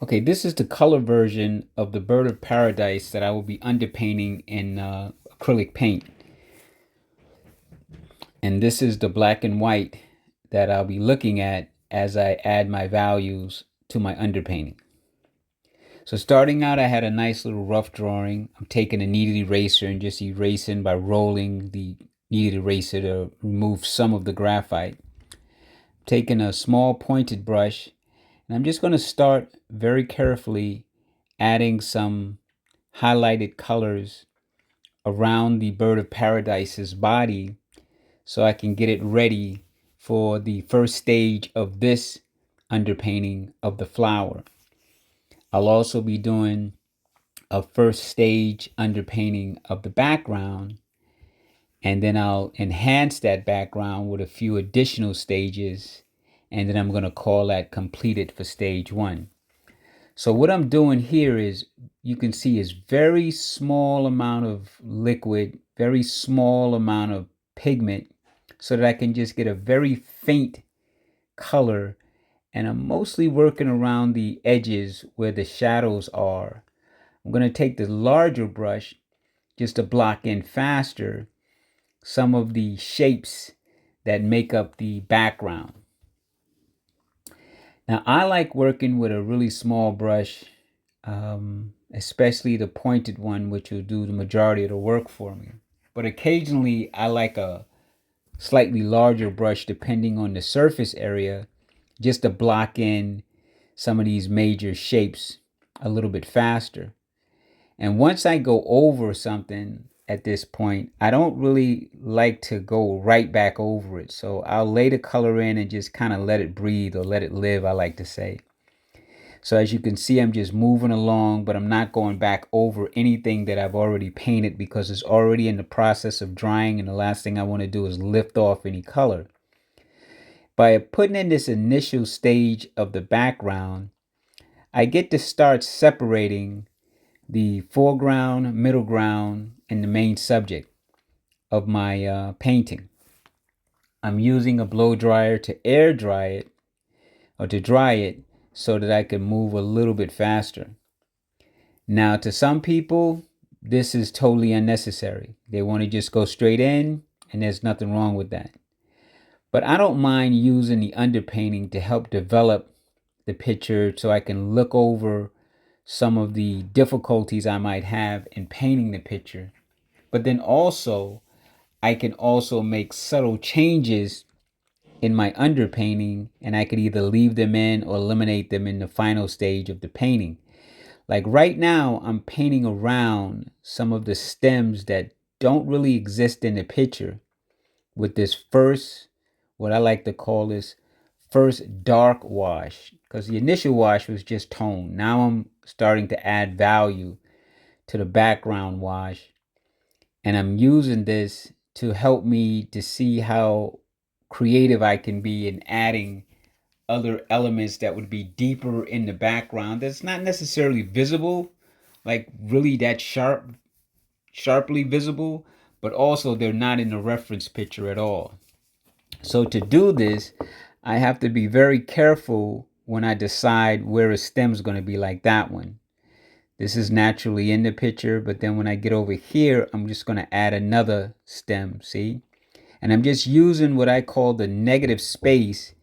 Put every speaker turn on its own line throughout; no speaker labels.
Okay, this is the color version of the Bird of Paradise that I will be underpainting in acrylic paint. And this is the black and white that I'll be looking at as I add my values to my underpainting. So starting out, I had a nice little rough drawing. I'm taking a kneaded eraser and just erasing by rolling the kneaded eraser to remove some of the graphite. Taking a small pointed brush, and I'm just going to start very carefully adding some highlighted colors around the Bird of Paradise's body so I can get it ready for the first stage of this underpainting of the flower. I'll also be doing a first stage underpainting of the background, and then I'll enhance that background with a few additional stages, and then I'm going to call that completed for stage one. So what I'm doing here is, you can see, is very small amount of liquid, very small amount of pigment, so that I can just get a very faint color. And I'm mostly working around the edges where the shadows are. I'm going to take the larger brush just to block in faster some of the shapes that make up the background. Now, I like working with a really small brush, especially the pointed one, which will do the majority of the work for me. But occasionally, I like a slightly larger brush depending on the surface area, just to block in some of these major shapes a little bit faster. And once I go over something at this point, I don't really like to go right back over it. So I'll lay the color in and just kind of let it breathe, or let it live, I like to say. So as you can see, I'm just moving along, but I'm not going back over anything that I've already painted, because it's already in the process of drying, and the last thing I want to do is lift off any color. By putting in this initial stage of the background, I get to start separating the foreground, middle ground, and the main subject of my painting. I'm using a blow dryer to air dry it, or to dry it, so that I can move a little bit faster. Now, to some people, this is totally unnecessary. They want to just go straight in, and there's nothing wrong with that. But I don't mind using the underpainting to help develop the picture, so I can look over some of the difficulties I might have in painting the picture. But then also, I can also make subtle changes in my underpainting, and I could either leave them in or eliminate them in the final stage of the painting. Like right now, I'm painting around some of the stems that don't really exist in the picture with this first, what I like to call this first dark wash, because the initial wash was just tone. Now I'm starting to add value to the background wash, and I'm using this to help me to see how creative I can be in adding other elements that would be deeper in the background, that's not necessarily visible, like really that sharply visible, but also they're not in the reference picture at all. So to do this, I have to be very careful when I decide where a stem is going to be, like that one. This is naturally in the picture, but then when I get over here, I'm just going to add another stem, see? And I'm just using what I call the negative space,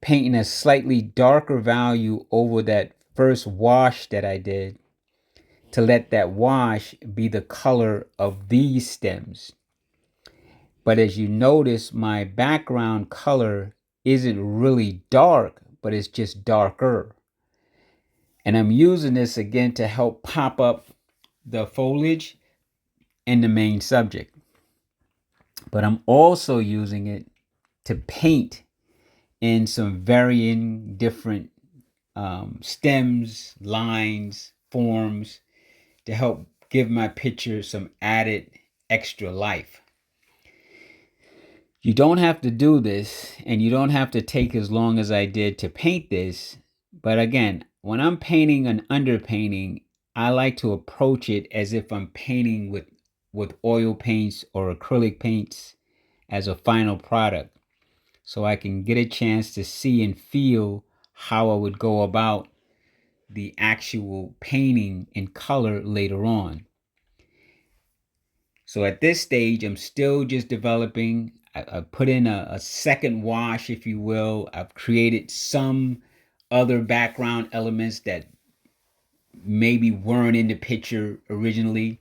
painting a slightly darker value over that first wash that I did, to let that wash be the color of these stems. But as you notice, my background color isn't really dark, but it's just darker. And I'm using this again to help pop up the foliage and the main subject. But I'm also using it to paint in some varying different stems, lines, forms, to help give my picture some added extra life. You don't have to do this, and you don't have to take as long as I did to paint this. But again, when I'm painting an underpainting, I like to approach it as if I'm painting with oil paints or acrylic paints as a final product, so I can get a chance to see and feel how I would go about the actual painting in color later on. So at this stage, I'm still just developing. I put in a second wash, if you will. I've created some other background elements that maybe weren't in the picture originally.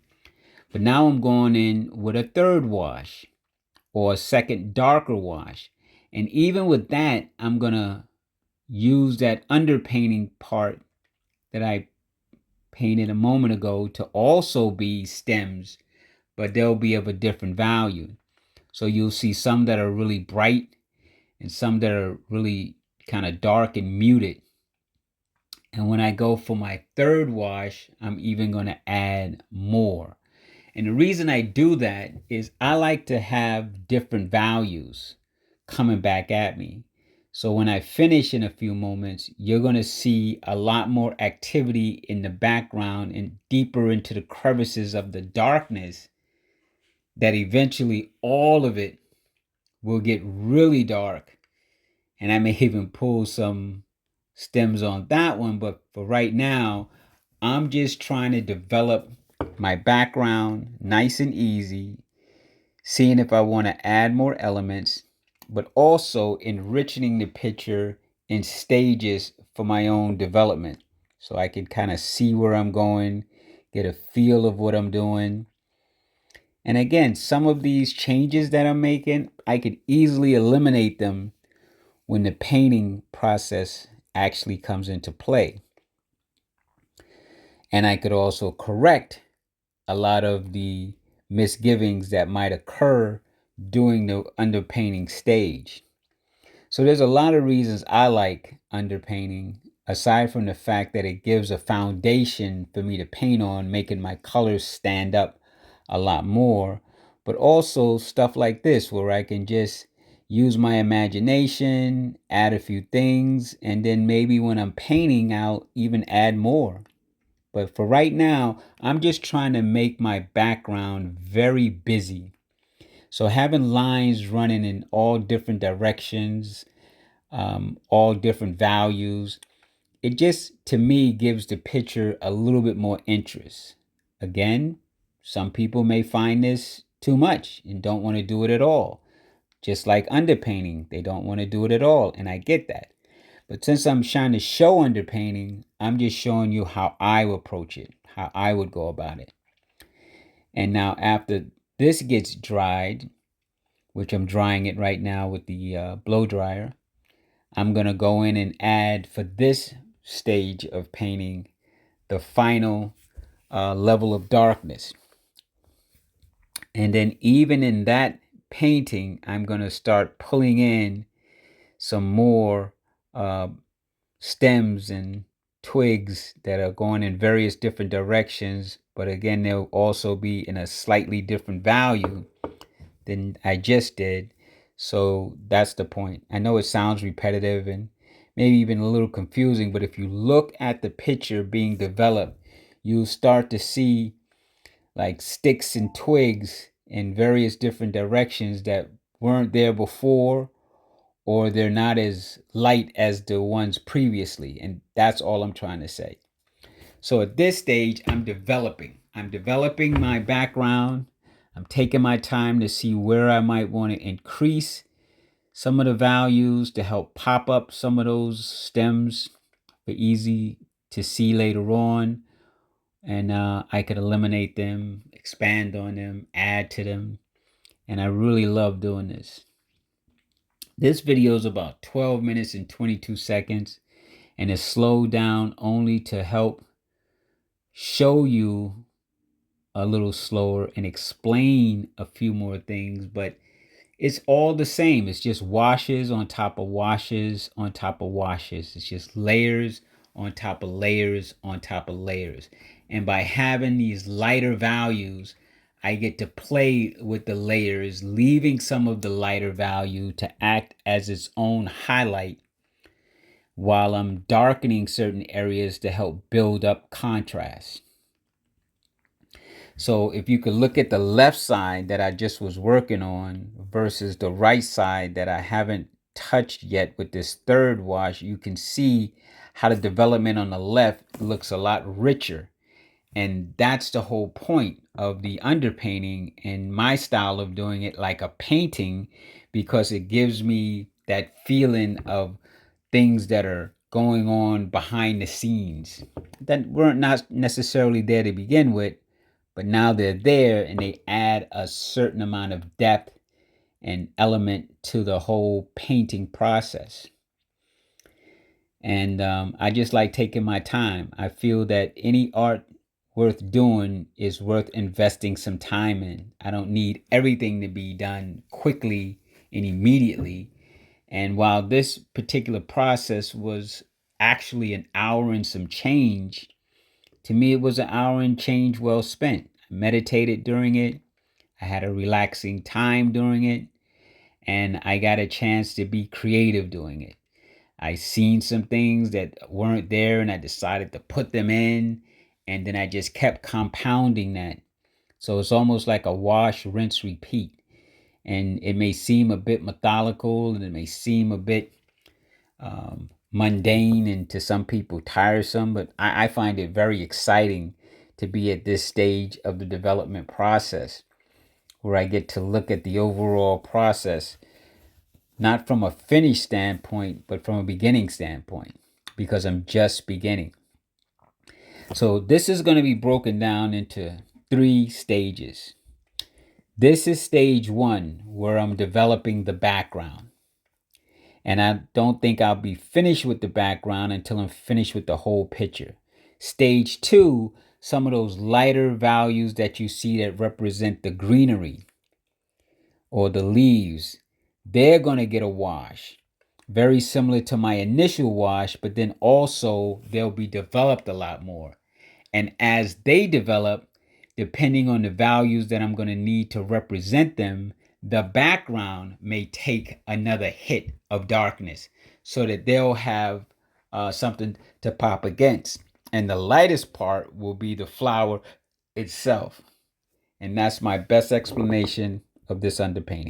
But now I'm going in with a third wash or a second darker wash. And even with that, I'm going to use that underpainting part that I painted a moment ago to also be stems, but they'll be of a different value. So you'll see some that are really bright and some that are really kind of dark and muted. And when I go for my third wash, I'm even going to add more. And the reason I do that is I like to have different values coming back at me. So when I finish in a few moments, you're going to see a lot more activity in the background and deeper into the crevices of the darkness, that eventually all of it will get really dark. And I may even pull some stems on that one. But for right now, I'm just trying to develop my background nice and easy, seeing if I want to add more elements, but also enriching the picture in stages for my own development. So I can kind of see where I'm going, get a feel of what I'm doing. And again, some of these changes that I'm making, I could easily eliminate them when the painting process actually comes into play. And I could also correct a lot of the misgivings that might occur during the underpainting stage. So there's a lot of reasons I like underpainting, aside from the fact that it gives a foundation for me to paint on, making my colors stand up a lot more, but also stuff like this where I can just use my imagination, add a few things, and then maybe when I'm painting, I'll even add more. But for right now, I'm just trying to make my background very busy. So having lines running in all different directions, all different values, it just, to me, gives the picture a little bit more interest. Again, some people may find this too much and don't want to do it at all. Just like underpainting, they don't want to do it at all, and I get that. But since I'm trying to show underpainting, I'm just showing you how I would approach it, how I would go about it. And now after this gets dried, which I'm drying it right now with the blow dryer, I'm going to go in and add, for this stage of painting, the final level of darkness. And then even in that painting, I'm going to start pulling in some more stems and twigs that are going in various different directions. But again, they'll also be in a slightly different value than I just did. So that's the point. I know it sounds repetitive and maybe even a little confusing, but if you look at the picture being developed, you'll start to see like sticks and twigs in various different directions that weren't there before, or they're not as light as the ones previously. And that's all I'm trying to say. So at this stage, I'm developing. I'm developing my background. I'm taking my time to see where I might want to increase some of the values to help pop up some of those stems for easy to see later on. And I could eliminate them, expand on them, add to them. And I really love doing this. This video is about 12 minutes and 22 seconds and is slowed down only to help show you a little slower and explain a few more things, but it's all the same. It's just washes on top of washes on top of washes. It's just layers on top of layers on top of layers. And by having these lighter values, I get to play with the layers, leaving some of the lighter value to act as its own highlight while I'm darkening certain areas to help build up contrast. So if you could look at the left side that I just was working on versus the right side that I haven't touched yet with this third wash, you can see how the development on the left looks a lot richer. And that's the whole point of the underpainting and my style of doing it like a painting, because it gives me that feeling of things that are going on behind the scenes that weren't not necessarily there to begin with, but now they're there and they add a certain amount of depth and element to the whole painting process. And I just like taking my time. I feel that any art worth doing is worth investing some time in. I don't need everything to be done quickly and immediately. And while this particular process was actually an hour and some change, to me it was an hour and change well spent. I meditated during it. I had a relaxing time during it, and I got a chance to be creative doing it. I seen some things that weren't there and I decided to put them in, and then I just kept compounding that. So it's almost like a wash, rinse, repeat. And it may seem a bit methodical and it may seem a bit mundane and to some people tiresome, but I find it very exciting to be at this stage of the development process where I get to look at the overall process, not from a finished standpoint, but from a beginning standpoint, because I'm just beginning. So this is going to be broken down into 3 stages. This is stage 1, where I'm developing the background. And I don't think I'll be finished with the background until I'm finished with the whole picture. Stage 2, some of those lighter values that you see that represent the greenery or the leaves, they're going to get a wash. Very similar to my initial wash, but then also they'll be developed a lot more. And as they develop, depending on the values that I'm going to need to represent them, the background may take another hit of darkness so that they'll have something to pop against. And the lightest part will be the flower itself. And that's my best explanation of this underpainting.